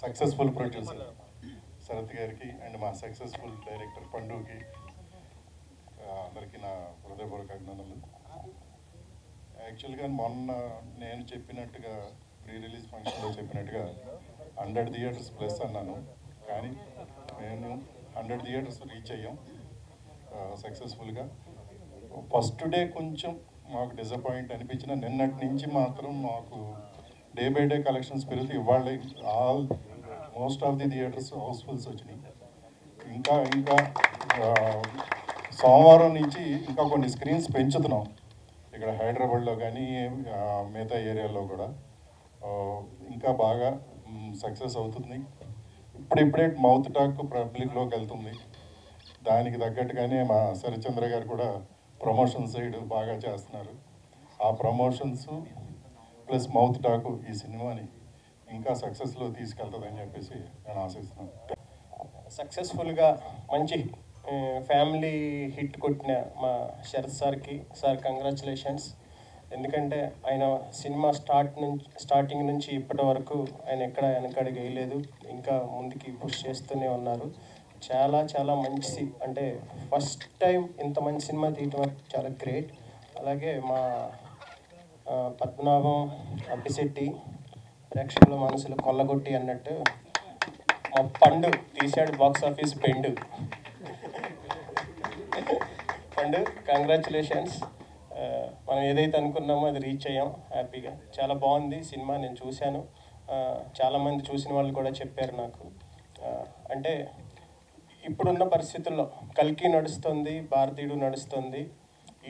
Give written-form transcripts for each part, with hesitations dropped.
Successful producer Sarath గారికి and మా successful director పండుకి అందరికీ నా హృదయపూర్వక అభినందనలు. యాక్చువల్గా మొన్న నేను చెప్పినట్టుగా ప్రీ రిలీజ్ ఫంక్షన్లో చెప్పినట్టుగా 100 థియేటర్స్ ప్లస్ అన్నాను, కానీ మేము 100 థియేటర్స్ రీచ్ అయ్యాం సక్సెస్ఫుల్గా. ఫస్ట్ డే కొంచెం మాకు డిసప్పాయింట్ అనిపించిన, నిన్నటి నుంచి మాత్రం మాకు డే బై డే కలెక్షన్స్ పెరుగుతూ ఇవాళ most of the theatres housefuls వచ్చినాయి. ఇంకా ఇంకా సోమవారం నుంచి ఇంకా కొన్ని స్క్రీన్స్ పెంచుతున్నాం ఇక్కడ హైదరాబాద్లో కానీ మిగతా ఏరియాలో కూడా. ఇంకా బాగా సక్సెస్ అవుతుంది. ఇప్పుడిప్పుడే మౌత్ టాక్ పబ్లిక్లోకి వెళ్తుంది. దానికి తగ్గట్టుగానే మా శరత్చంద్ర గారు కూడా ప్రమోషన్ సైడ్ బాగా చేస్తున్నారు. ఆ ప్రమోషన్స్ ప్లస్ మౌత్ టాక్ ఈ సినిమాని ఇంకా సక్సెస్లో తీసుకెళ్తుందని చెప్పేసి నేను ఆశిస్తున్నాను. సక్సెస్ఫుల్గా మంచి ఫ్యామిలీ హిట్ కొట్టిన మా శరత్ సార్ కంగ్రాచులేషన్స్. ఎందుకంటే ఆయన సినిమా స్టార్టింగ్ నుంచి ఇప్పటి వరకు ఆయన ఎక్కడ వెనకడుగు వేయలేదు, ఇంకా ముందుకి పుష్ చేస్తూనే ఉన్నారు. చాలా చాలా మంచి, అంటే ఫస్ట్ టైం ఇంత మంచి సినిమా తీయటం చాలా గ్రేట్. అలాగే మా పద్మనాభం అప్పిశెట్టి ప్రేక్షకుల మనసులు కొల్లగొట్టి అన్నట్టు మా పండు తీశాడు బాక్స్ ఆఫీస్ బెండు. పండు కంగ్రాచులేషన్స్. మనం ఏదైతే అనుకున్నామో అది రీచ్ అయ్యాం హ్యాపీగా. చాలా బాగుంది సినిమా, నేను చూశాను. చాలామంది చూసిన వాళ్ళు కూడా చెప్పారు నాకు. అంటే ఇప్పుడున్న పరిస్థితుల్లో కల్కి నడుస్తుంది, భారతీయుడు నడుస్తుంది.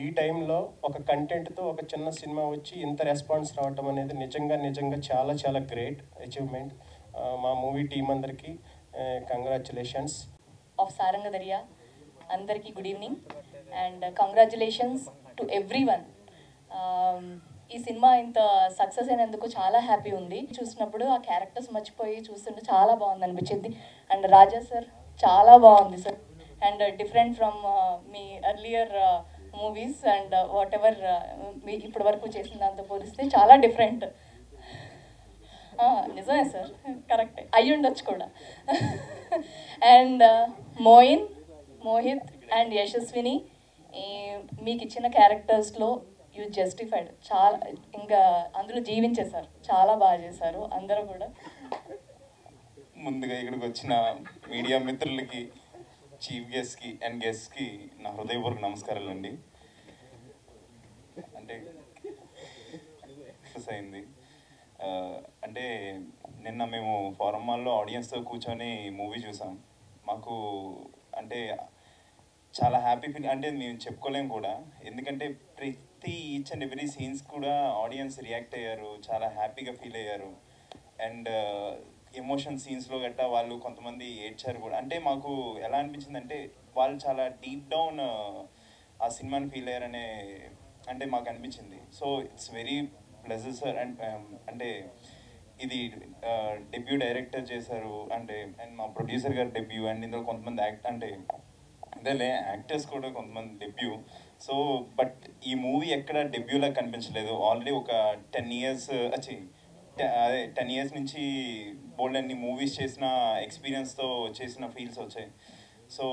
ఈ టైంలో ఒక కంటెంట్తో ఒక చిన్న సినిమా వచ్చి ఇంత రెస్పాన్స్ రావటం అనేది నిజంగా చాలా చాలా గ్రేట్ అచీవ్మెంట్. మా మూవీ టీం అందరికీ కంగ్రాచులేషన్స్. ఆఫ్ సారంగ దర్యా అందరికీ good evening and congratulations to everyone. ఈ సినిమా ఇంత సక్సెస్ అయినందుకు చాలా హ్యాపీ ఉంది. చూసినప్పుడు ఆ క్యారెక్టర్స్ మర్చిపోయి చూస్తుంటే చాలా బాగుంది అనిపించింది. అండ్ రాజా సార్ చాలా బాగుంది సార్, అండ్ డిఫరెంట్ ఫ్రమ్ మీ earlier movies and whatever మీ ఇప్పటి వరకు చేసిన దాంతో పోలిస్తే చాలా డిఫరెంట్. నిజమే సార్, కరెక్టే అయ్యి ఉండొచ్చు కూడా. అండ్ మోహిత్ అండ్ యశస్విని, మీకు ఇచ్చిన క్యారెక్టర్స్లో యూ జస్టిఫైడ్, చాలా ఇంకా అందులో జీవించేశారు, చాలా బాగా చేశారు అందరూ కూడా. ముందుగా ఇక్కడికి వచ్చిన మీడియా మిత్రులకి, చీఫ్ గెస్ట్కి అండ్ గెస్ట్కి నా హృదయపూర్వక నమస్కారాలండి. అంటే అయింది అంటే నిన్న మేము ఫారం మాల్లో ఆడియన్స్తో కూర్చొని మూవీ చూసాం. మాకు అంటే చాలా హ్యాపీ ఫీల్, అంటే మేము చెప్పుకోలేం కూడా. ఎందుకంటే ప్రతి ఈచ్ అండ్ ఎవ్రీ సీన్స్ కూడా ఆడియన్స్ రియాక్ట్ అయ్యారు, చాలా హ్యాపీగా ఫీల్ అయ్యారు. అండ్ ఎమోషన్ సీన్స్లో గట్టా వాళ్ళు కొంతమంది ఏడ్చారు కూడా. అంటే మాకు ఎలా అనిపించిందంటే వాళ్ళు చాలా డీప్ డౌన్ ఆ సినిమాని ఫీల్ అయ్యారనే అంటే మాకు అనిపించింది. So it's very pleasure sir. And అంటే ఇది డెబ్యూ డైరెక్టర్ చేశారు అంటే, అండ్ మా ప్రొడ్యూసర్ గారు డెబ్యూ, అండ్ ఇందులో కొంతమంది అదేలే యాక్టర్స్ కూడా కొంతమంది డెబ్యూ. సో బట్ ఈ మూవీ ఎక్కడ డెబ్యూలా కనిపించలేదు. ఆల్రెడీ ఒక 10 years అదే 10 years నుంచి బోల్డ్ అన్ని మూవీస్ చేసిన ఎక్స్పీరియన్స్తో చేసిన ఫీల్స్ వచ్చాయి. సో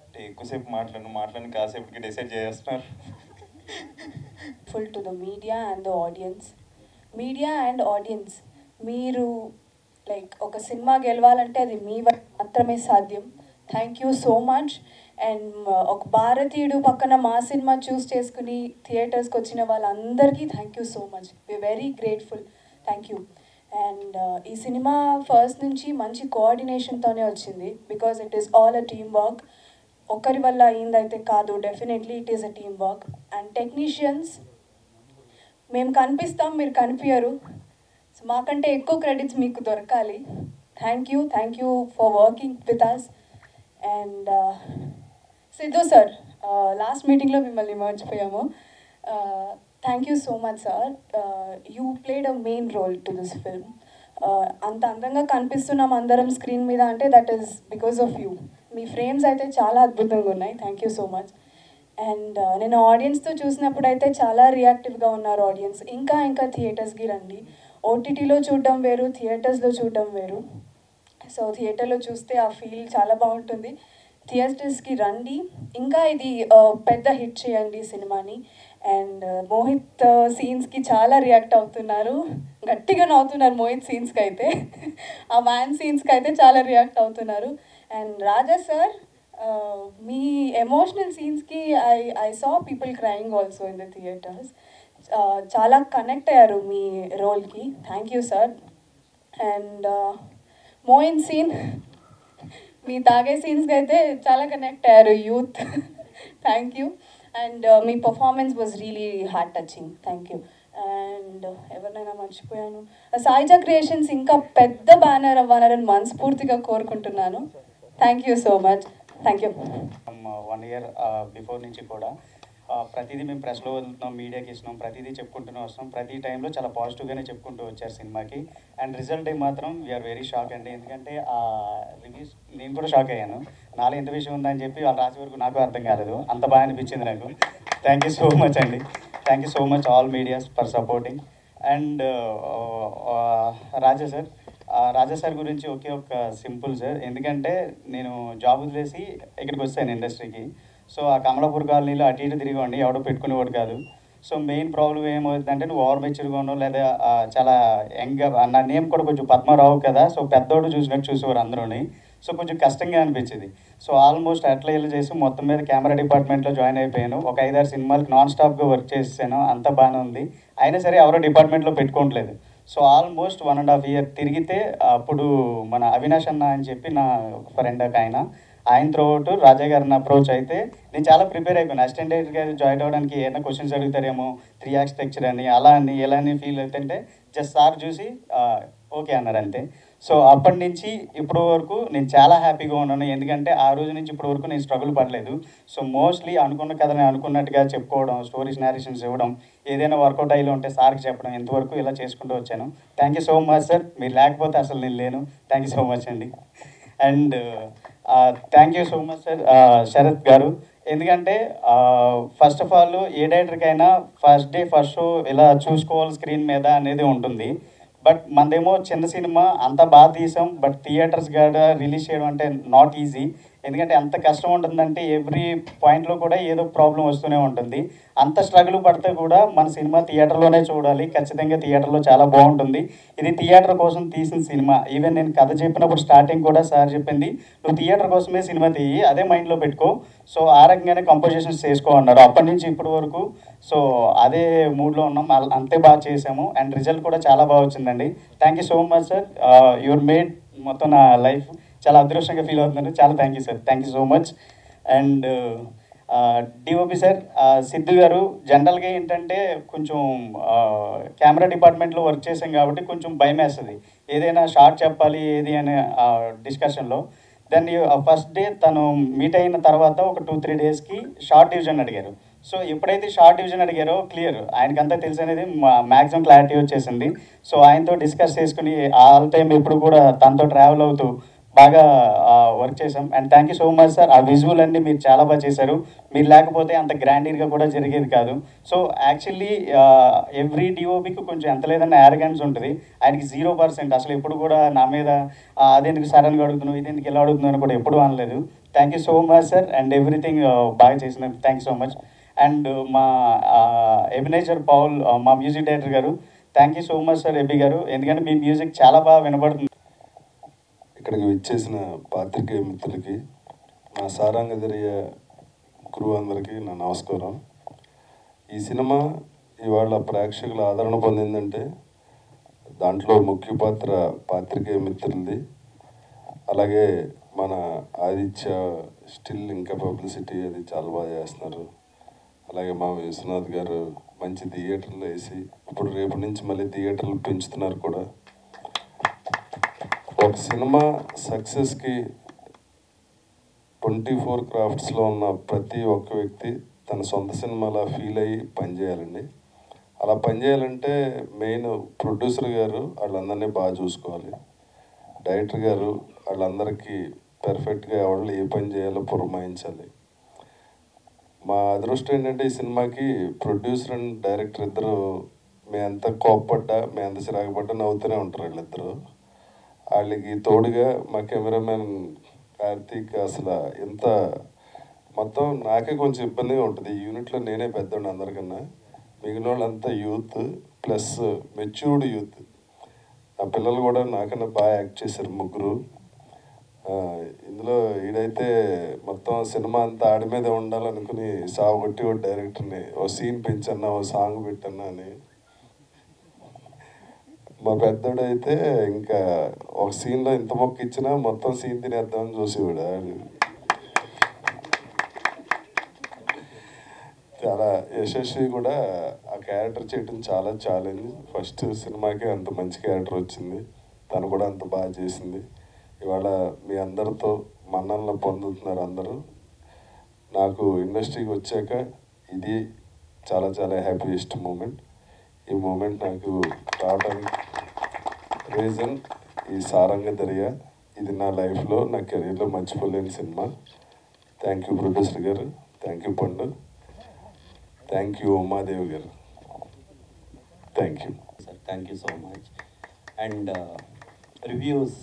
అంటే ఎక్కువసేపు మాట్లాడిన కాసేపటికి డిసైడ్ చేస్తున్నారు. Full to the media and the audience, మీరు లైక్ ఒక సినిమా గెలవాలంటే అది మీ వల్ల మాత్రమే సాధ్యం. Thank you so much. And ఒక భారతీయుడు పక్కన మా సినిమా చూస్ చేసుకుని థియేటర్స్కి వచ్చిన వాళ్ళందరికీ thank you so much. We are very grateful. Thank you. And ఈ సినిమా ఫస్ట్ నుంచి మంచి కోఆర్డినేషన్తోనే వచ్చింది, because it is all a team work. ఒకరి వల్ల అయిందైతే కాదు, definitely it is a team work. And technicians, మేము కనిపిస్తాం, మీరు కనిపించరు. సో మాకంటే ఎక్కువ క్రెడిట్స్ మీకు దొరకాలి. Thank you for working with us. And Siddhu sir, last మీటింగ్లో మిమ్మల్ని మర్చిపోయాము. Thank you so much sir. You played a main role to this film. అంత అందంగా కనిపిస్తున్నాం అందరం స్క్రీన్ మీద అంటే that is because of you. మీ ఫ్రేమ్స్ అయితే చాలా అద్భుతంగా ఉన్నాయి. Thank you so much. And నేను ఆడియన్స్తో చూసినప్పుడు అయితే చాలా రియాక్టివ్గా ఉన్నారు ఆడియన్స్. ఇంకా ఇంకా థియేటర్స్కి రండి. ఓటీటీలో చూడడం వేరు, థియేటర్స్లో చూడడం వేరు. సో థియేటర్లో చూస్తే ఆ ఫీల్ చాలా బాగుంటుంది. థియేటర్స్కి రండి. ఇంకా ఇది పెద్ద హిట్ చేయండి సినిమాని. అండ్ మోహిత్ సీన్స్కి చాలా రియాక్ట్ అవుతున్నారు, గట్టిగా నవ్వుతున్నారు మోహిత్ సీన్స్కి అయితే. ఆ వ్యాన్ సీన్స్కి అయితే చాలా రియాక్ట్ అవుతున్నారు. అండ్ రాజా సార్, మీ ఎమోషనల్ సీన్స్కి I saw people crying also in the theatres. చాలా కనెక్ట్ అయ్యారు మీ రోల్కి. Thank you sir. And Moin scene, మీ తాగే సీన్స్కి అయితే చాలా కనెక్ట్ అయ్యారు యూత్. Thank you. అండ్ మీ performance was really heart touching. Thank you. And ఎవరినైనా మర్చిపోయాను. సాయిజా క్రియేషన్స్ ఇంకా పెద్ద బ్యానర్ అవ్వాలని మనస్ఫూర్తిగా కోరుకుంటున్నాను. Thank you so much. Thank you. 1 year before నుంచి కూడా ప్రతిదీ మేము ప్రెస్లో వెళ్తున్నాం, మీడియాకి ఇస్తున్నాం, ప్రతిదీ చెప్పుకుంటూనే వస్తాం. ప్రతి టైంలో చాలా పాజిటివ్గానే చెప్పుకుంటూ వచ్చారు సినిమాకి. అండ్ రిజల్ట్ మాత్రం వీఆర్ వెరీ షాక్ అండి. ఎందుకంటే రివ్యూస్ నేను కూడా షాక్ అయ్యాను. నాలో ఎంత విషయం ఉందని చెప్పి వాళ్ళు రాసే వరకు నాకు అర్థం కాలేదు. అంత బాగా అనిపించింది నాకు. థ్యాంక్ యూ సో మచ్ అండి. Thank you so much all medias for supporting. And Raja sir గురించి ఒకే ఒక సింపుల్ సార్. ఎందుకంటే నేను జాబ్ వదిలేసి ఇక్కడికి వచ్చాను ఇండస్ట్రీకి. సో ఆ కమలాపూర్ కాలనీలో అటు ఇటు తిరిగండి, ఎవడో పెట్టుకునేవాడు కాదు. సో మెయిన్ ప్రాబ్లం ఏమవుతుందంటే నువ్వు ఓవర్ మెచ్యూర్గా ఉన్నావు, లేదా చాలా యంగ్గా, నా నేమ్ కూడా కొంచెం పద్మారావు కదా, సో పెద్దోడు చూసినట్టు చూసేవారు అందరూని. సో కొంచెం కష్టంగా అనిపించింది. సో ఆల్మోస్ట్ అట్లా ఇలా చేసి మొత్తం మీద కెమెరా డిపార్ట్మెంట్లో జాయిన్ అయిపోయాను. ఒక 5-6 సినిమాలకి నాన్ స్టాప్గా వర్క్ చేసాను. అంతా బాగానే ఉంది. అయినా సరే ఎవరో డిపార్ట్మెంట్లో పెట్టుకోవట్లేదు. సో ఆల్మోస్ట్ 1.5 year తిరిగితే అప్పుడు మన అవినాష్ అన్న అని చెప్పి నా ఫ్రెండ్ ఆయన త్రూఅవుట్ రాజా గారిని అప్రోచ్ అయితే నేను చాలా ప్రిపేర్ అయిపోయాను. అసిస్టెంట్ డైరెక్టర్గా జాయిన్ అవ్వడానికి ఏదైనా క్వశ్చన్స్ అడుగుతారేమో, 3 act స్ట్రక్చర్ అని అలా అని ఎలా అని ఫీల్ అవుతుంటే జస్ట్ సార్ చూసి ఓకే అన్నారు అంతే. సో అప్పటి నుంచి ఇప్పటి వరకు నేను చాలా హ్యాపీగా ఉన్నాను. ఎందుకంటే ఆ రోజు నుంచి ఇప్పటి వరకు నేను స్ట్రగుల్ పడలేదు. సో మోస్ట్లీ అనుకున్న కథని అనుకున్నట్టుగా చెప్పుకోవడం, స్టోరీస్ నేరేషన్స్ ఇవ్వడం, ఏదైనా వర్కౌట్ అయ్యి ఉంటే సార్కి చెప్పడం, ఇంతవరకు ఇలా చేసుకుంటూ వచ్చాను. Thank you so much sir. మీరు లేకపోతే అసలు నేను లేను. థ్యాంక్ యూ సో మచ్ అండి. And thank you so much sir Sharath గారు. ఎందుకంటే ఫస్ట్ ఆఫ్ ఆల్ ఏ డైరెక్టర్కైనా ఫస్ట్ డే ఫస్ట్ షో ఇలా చూసుకోవాలి స్క్రీన్ మీద అనేది ఉంటుంది. బట్ మనదేమో చిన్న సినిమా, అంత బాగా తీసాం. బట్ థియేటర్స్ కూడా రిలీజ్ చేయడం అంటే నాట్ ఈజీ. ఎందుకంటే ఎంత కష్టం ఉంటుందంటే ఎవ్రీ పాయింట్లో కూడా ఏదో ప్రాబ్లం వస్తూనే ఉంటుంది. అంత స్ట్రగుల్ పడితే కూడా మన సినిమా థియేటర్లోనే చూడాలి. ఖచ్చితంగా థియేటర్లో చాలా బాగుంటుంది. ఇది థియేటర్ కోసం తీసిన సినిమా. ఈవెన్ నేను కథ చెప్పినప్పుడు స్టార్టింగ్ కూడా సార్ చెప్పింది, నువ్వు థియేటర్ కోసమే సినిమా తీయి, అదే మైండ్లో పెట్టుకో. సో ఆ రకంగానే కంపోజిషన్స్ చేసుకో అన్నారు. అప్పటి నుంచి ఇప్పటి వరకు సో అదే మూడ్లో ఉన్నాం. అంతే బాగా చేసాము. అండ్ రిజల్ట్ కూడా చాలా బాగా వచ్చిందండి. Thank you so much sir. Your made మొత్తం నా లైఫ్ చాలా అదృష్టంగా ఫీల్ అవుతున్నాను. చాలా thank you sir. Thank you so much. And DOP sir, Siddhu గారు, జనరల్గా ఏంటంటే కొంచెం కెమెరా డిపార్ట్మెంట్లో వర్క్ చేసాం కాబట్టి కొంచెం భయం వేస్తుంది ఏదైనా షార్ట్ చెప్పాలి ఏది అనే డిస్కషన్లో. దాన్ని ఫస్ట్ డే తను మీట్ అయిన తర్వాత ఒక 2-3 daysకి షార్ట్ డివిజన్ అడిగారు. సో ఎప్పుడైతే షార్ట్ డివిజన్ అడిగారో క్లియర్ ఆయనకంతా తెలుసు అనేది మ్యాక్సిమం క్లారిటీ వచ్చేసింది. సో ఆయనతో డిస్కస్ చేసుకుని ఆల్ టైం ఎప్పుడు కూడా తనతో ట్రావెల్ అవుతూ బాగా వర్క్ చేసాం. And thank you so much sir. ఆ విజువల్ అన్నీ మీరు చాలా బాగా చేశారు. మీరు లేకపోతే అంత గ్రాండీర్గా కూడా జరిగేది కాదు. సో యాక్చువల్లీ ఎవ్రీ డిఓపికి కొంచెం ఎంత లేదన్న యారగెన్స్ ఉంటుంది. ఆయనకి 0%. అసలు ఎప్పుడు కూడా నా మీద అదెందుకు సడన్గా అడుగుతున్నావు, ఇదెందుకు ఎలా అడుగుతున్నాను కూడా ఎప్పుడు అనలేదు. Thank you so much sir. And everything బాగా చేసినందుకు thank you so much. And మా ఎబినేజర్ పౌల్, మా మ్యూజిక్ డైరెక్టర్ గారు, thank you so much sir Ebi గారు. ఎందుకంటే మీ మ్యూజిక్ చాలా బాగా వినబడుతుంది. ఇక్కడికి విచ్చేసిన పాత్రికేయ మిత్రులకి, నా సారంగధర్య క్రూ అందరికీ నా నమస్కారం. ఈ సినిమా ఇవాళ ప్రేక్షకుల ఆదరణ పొందిందంటే దాంట్లో ముఖ్య పాత్ర పాత్రికేయ మిత్రులది. అలాగే మన ఆదిత్య స్టిల్ ఇంకా పబ్లిసిటీ అది చాలా బాగా చేస్తున్నారు. అలాగే మా విశ్వనాథ్ గారు మంచి థియేటర్లు వేసి ఇప్పుడు రేపు నుంచి మళ్ళీ థియేటర్లు పెంచుతున్నారు కూడా. ఒక సినిమా సక్సెస్కి 24 క్రాఫ్ట్స్లో ఉన్న ప్రతి ఒక్క వ్యక్తి తన సొంత సినిమాలా ఫీల్ అయ్యి పనిచేయాలండి. అలా పనిచేయాలంటే మెయిన్ ప్రొడ్యూసర్ గారు వాళ్ళందరినీ బాగా చూసుకోవాలి. డైరెక్టర్ గారు వాళ్ళందరికీ పర్ఫెక్ట్గా ఎవరు ఏ పని చేయాలో పురమాయించాలి. మా అదృష్టం ఏంటంటే ఈ సినిమాకి ప్రొడ్యూసర్ అండ్ డైరెక్టర్ ఇద్దరు మేము ఎంత కోప్పడ్డా మేము ఎంత చిరాకుపడ్డా నవ్వుతూనే ఉంటారు వీళ్ళిద్దరు. వాళ్ళకి తోడుగా మా కెమెరామెన్ కార్తీక్ అసలు ఎంత మొత్తం నాకే కొంచెం ఇబ్బందిగా ఉంటుంది. ఈ యూనిట్లో నేనే పెద్దోండి అందరికన్నా. మిగిలిన వాళ్ళంతా యూత్ ప్లస్ మెచ్యూర్డ్ యూత్. ఆ పిల్లలు కూడా నాకన్నా బాగా యాక్ట్ చేశారు ముగ్గురు. ఇందులో ఈడైతే మొత్తం సినిమా అంతా ఆడి మీదే ఉండాలనుకుని సాగుకొట్టి ఒక డైరెక్టర్ని ఓ సీన్ పెంచన్నా ఓ సాంగ్ పెట్టన్నా అని. మా పెద్దోడు అయితే ఇంకా ఒక సీన్లో ఇంత మొక్క ఇచ్చినా మొత్తం సీన్ తినేద్దామని చూసేవాడు. చాలా యశస్వి కూడా ఆ క్యారెక్టర్ చేయడం చాలా ఛాలెంజ్. ఫస్ట్ సినిమాకి అంత మంచి క్యారెక్టర్ వచ్చింది, తను కూడా అంత బాగా చేసింది. ఇవాళ మీ అందరితో మన్ననలు పొందుతున్నారు అందరూ. నాకు ఇండస్ట్రీకి వచ్చాక ఇది చాలా చాలా హ్యాపీయెస్ట్ మూమెంట్. ఈ మూమెంట్ నాకు రావడానికి రీజన్ ఈ సారంగ దర్యా. ఇది నా లైఫ్లో నా కెరీర్లో మర్చిపోలేని సినిమా. థ్యాంక్ యూ ప్రొడ్యూసర్ గారు, thank you Pandu, thank you Umadevi గారు, thank you sir. Thank you so much. And reviews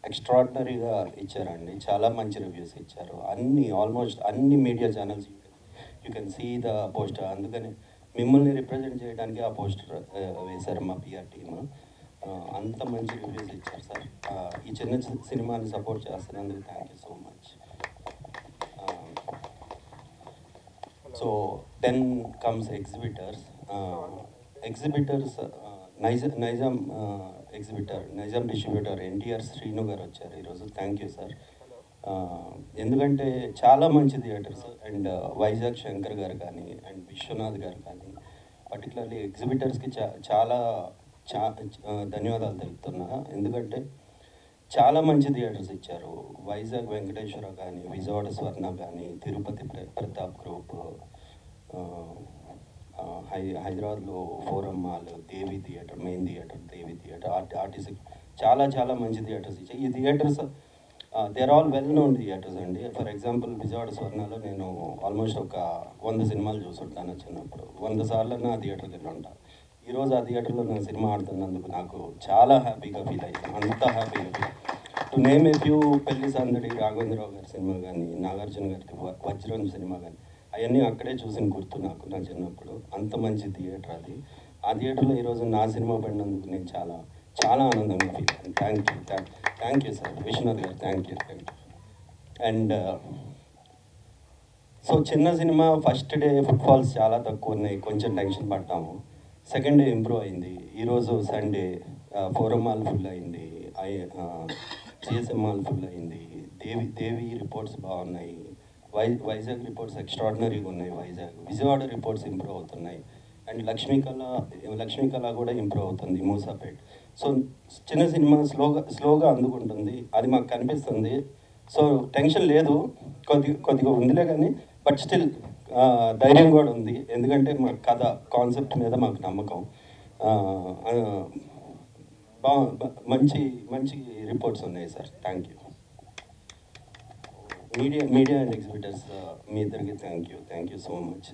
ఎక్స్ట్రాడినరీగా ఇచ్చారండి, చాలా మంచి రివ్యూస్ ఇచ్చారు. ఆల్మోస్ట్ అన్ని media channels you can see the poster. అందుకని మిమ్మల్ని రిప్రజెంట్ చేయడానికి ఆ పోస్టర్ వేశారు మా పిఆర్ టీమ్. అంత మంచి రివ్యూస్ ఇచ్చారు సార్. ఈ చిన్న సినిమాని సపోర్ట్ చేస్తున్నందుకు thank you so much. So 10 comes exhibitors. Nizam exhibitor, Nizam distributor NTR Srinu గారు వచ్చారు ఈరోజు. Thank you sir. ఎందుకంటే చాలా మంచి థియేటర్స్. అండ్ వైజాగ్ శంకర్ గారు కానీ అండ్ విశ్వనాథ్ గారు కానీ పర్టికులర్లీ ఎగ్జిబిటర్స్కి చాలా ధన్యవాదాలు తెలుపుతున్నా. ఎందుకంటే చాలా మంచి థియేటర్స్ ఇచ్చారు. వైజాగ్ వెంకటేశ్వర కానీ, విజయవాడ స్వర్ణ కానీ, తిరుపతి ప్రతాప్ గ్రూప్, హైదరాబాద్లో Forum mall, Devi theatre, main theatre, Devi theatre, RTC చాలా చాలా మంచి థియేటర్స్ ఇచ్చాయి. ఈ theatres they are all well known theatres అండి. ఫర్ ఎగ్జాంపుల్ విజయవాడ స్వర్ణలో నేను ఆల్మోస్ట్ ఒక 100 సినిమాలు చూసుంటాను చిన్నప్పుడు. 100 సార్లు నా థియేటర్కి వెళ్ళి ఉంటాను. ఈరోజు ఆ థియేటర్లో నా సినిమా ఆడుతున్నందుకు నాకు చాలా హ్యాపీగా ఫీల్ అయ్యాను. అంత హ్యాపీగా feel. To name a few, పెళ్లి సందడి, రాఘవేంద్రరావు గారి సినిమా కానీ, నాగార్జున గారికి వజ్రం సినిమా కానీ, అవన్నీ అక్కడే చూసిన గుర్తు నాకు నా చిన్నప్పుడు. అంత మంచి థియేటర్ అది. ఆ థియేటర్లో ఈరోజు నా సినిమా పడినందుకు నేను చాలా చాలా ఆనందంగా ఫీల్ అయ్యాను. Thank you sir. విశ్వనాథ్ గారు థ్యాంక్ యూ. అండ్ సో చిన్న సినిమా ఫస్ట్ డే ఫుట్ఫాల్స్ చాలా తక్కువ ఉన్నాయి, కొంచెం టెన్షన్ పడ్డాము. సెకండ్ డే ఇంప్రూవ్ అయింది. ఈరోజు సండే ఫోరం మాల్ ఫుల్ అయింది, జిఎస్ఎం మాల్ ఫుల్ అయింది. దేవి రిపోర్ట్స్ బాగున్నాయి. వైజాగ్ రిపోర్ట్స్ ఎక్స్ట్రాడినరీగా ఉన్నాయి. విజయవాడ రిపోర్ట్స్ ఇంప్రూవ్ అవుతున్నాయి. అండ్ లక్ష్మీకళ కూడా ఇంప్రూవ్ అవుతుంది, మూసాపేట్. సో చిన్న సినిమా స్లోగా అందుకుంటుంది, అది మాకు కనిపిస్తుంది. సో టెన్షన్ లేదు, కొద్దిగా ఉందిలే కానీ, బట్ స్టిల్ ధైర్యం కూడా ఉంది. ఎందుకంటే మా కథ కాన్సెప్ట్ మీద మాకు నమ్మకం. మంచి రిపోర్ట్స్ ఉన్నాయి sir. Thank you. Media and exhibitors మీ ఇద్దరికి థ్యాంక్ యూ సో మచ్.